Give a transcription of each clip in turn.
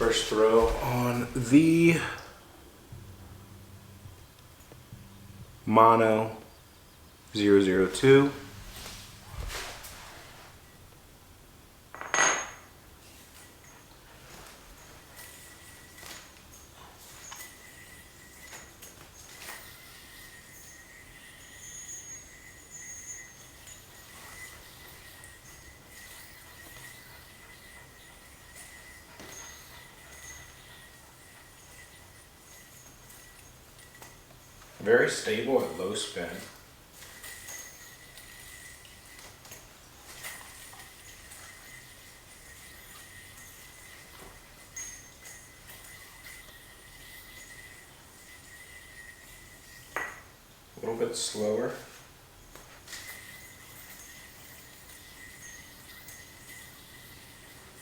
First throw on the mono 002. Very stable at low spin. A little bit slower.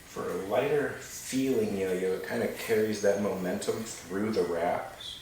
For a lighter feeling yo-yo, it kind of carries that momentum through the wraps.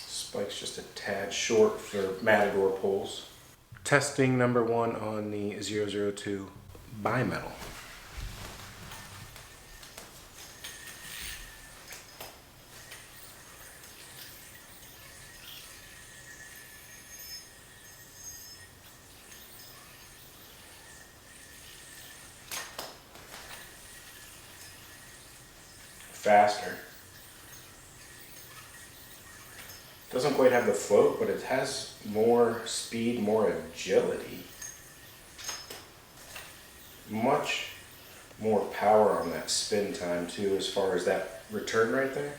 Spike's just a tad short for Matador pulls. Testing number 1 on the 002 bimetal. Faster. Doesn't quite have the float, but it has more speed, more agility. Much more power on that spin time too, as far as that return right there.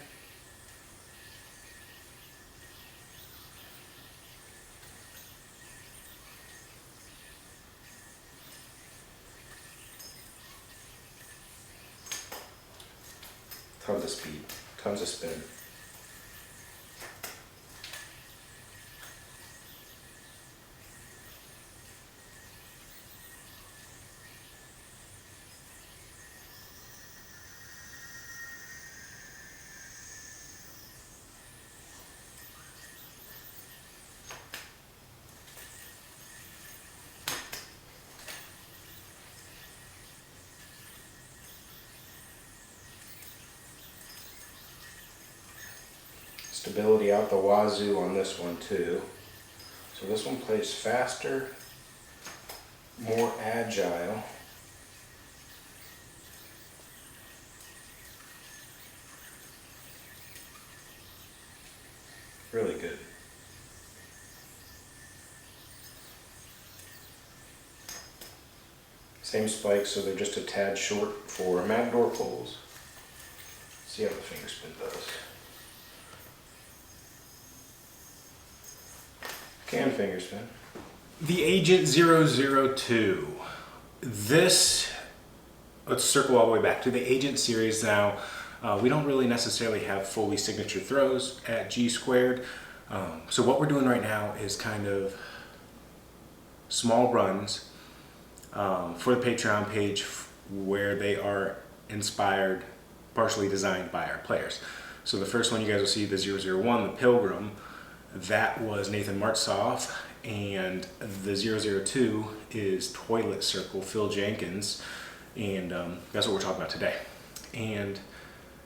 Tons of speed, tons of spin. Stability out the wazoo on this one too. So this one plays faster, more agile. Really good. Same spikes, so they're just a tad short for Matador pulls. See how the finger spin does. Can finger spin. The Agent 002. This, let's circle all the way back to the Agent series now. We don't really necessarily have fully signature throws at G squared. So what we're doing right now is kind of small runs for the Patreon page where they are inspired, partially designed by our players. So the first one you guys will see, the 001, the Pilgrim, that was Nathan Martsoff, and the 002 is Toilet Circle, Phil Jenkins, and that's what we're talking about today. And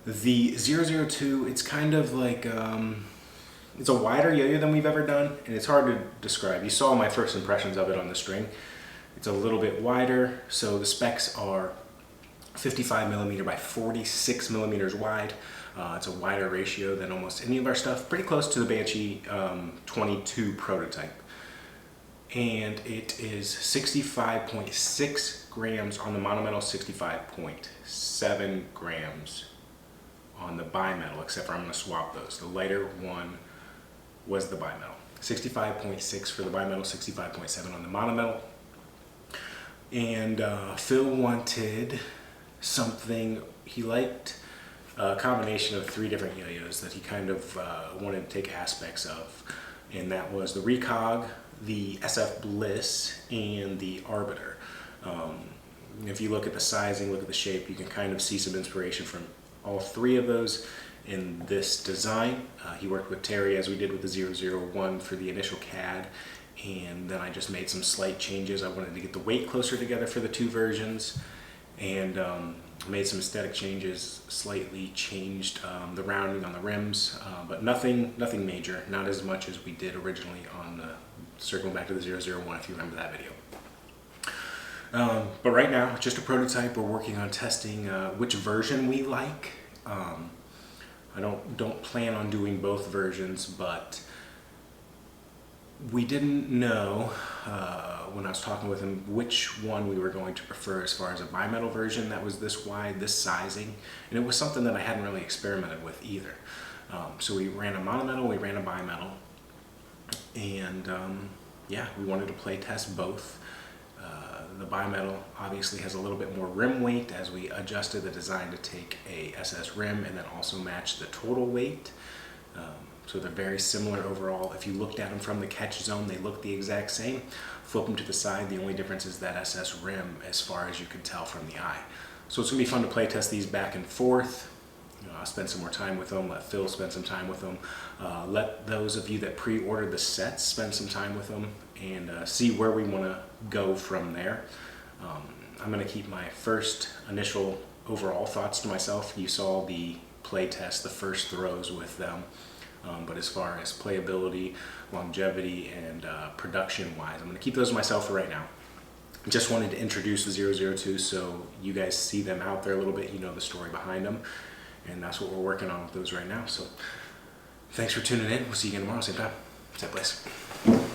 the 002, it's kind of like, it's a wider yo-yo than we've ever done, and it's hard to describe. You saw my first impressions of it on the string. It's a little bit wider, so the specs are 55 millimeter by 46 millimeters wide. It's a wider ratio than almost any of our stuff, pretty close to the Banshee 22 prototype. And it is 65.6 grams on the monometal, 65.7 grams on the bimetal, except for I'm going to swap those. The lighter one was the bimetal. 65.6 for the bimetal, 65.7 on the monometal. And Phil wanted something, he liked a combination of 3 different yo-yos that he kind of wanted to take aspects of. And that was the Recog, the SF Bliss, and the Arbiter. If you look at the sizing, look at the shape, you can kind of see some inspiration from all 3 of those in this design. He worked with Terry, as we did with the 001 for the initial CAD, and then I just made some slight changes. I wanted to get the weight closer together for the 2 versions, and made some aesthetic changes, slightly changed the rounding on the rims, but nothing major, not as much as we did originally on the, circling back to the 001 if you remember that video. But right now, just a prototype. We're working on testing which version we like. I don't plan on doing both versions, but we didn't know when I was talking with him which one we were going to prefer as far as a bimetal version that was this wide, this sizing, and it was something that I hadn't really experimented with either. So we ran a monometal, we ran a bimetal, and yeah, we wanted to play test both. The bimetal obviously has a little bit more rim weight as we adjusted the design to take a SS rim and then also match the total weight. So they're very similar overall. If you looked at them from the catch zone, they look the exact same. Flip them to the side, the only difference is that SS rim as far as you can tell from the eye. So it's gonna be fun to play test these back and forth. I'll spend some more time with them, let Phil spend some time with them. Let those of you that pre-ordered the sets spend some time with them and see where we wanna go from there. I'm gonna keep my first initial overall thoughts to myself. You saw the play test, the first throws with them. But as far as playability, longevity, and production-wise, I'm going to keep those to myself for right now. Just wanted to introduce the 002 so you guys see them out there a little bit, you know the story behind them, and that's what we're working on with those right now. So thanks for tuning in. We'll see you again tomorrow, same time, same place.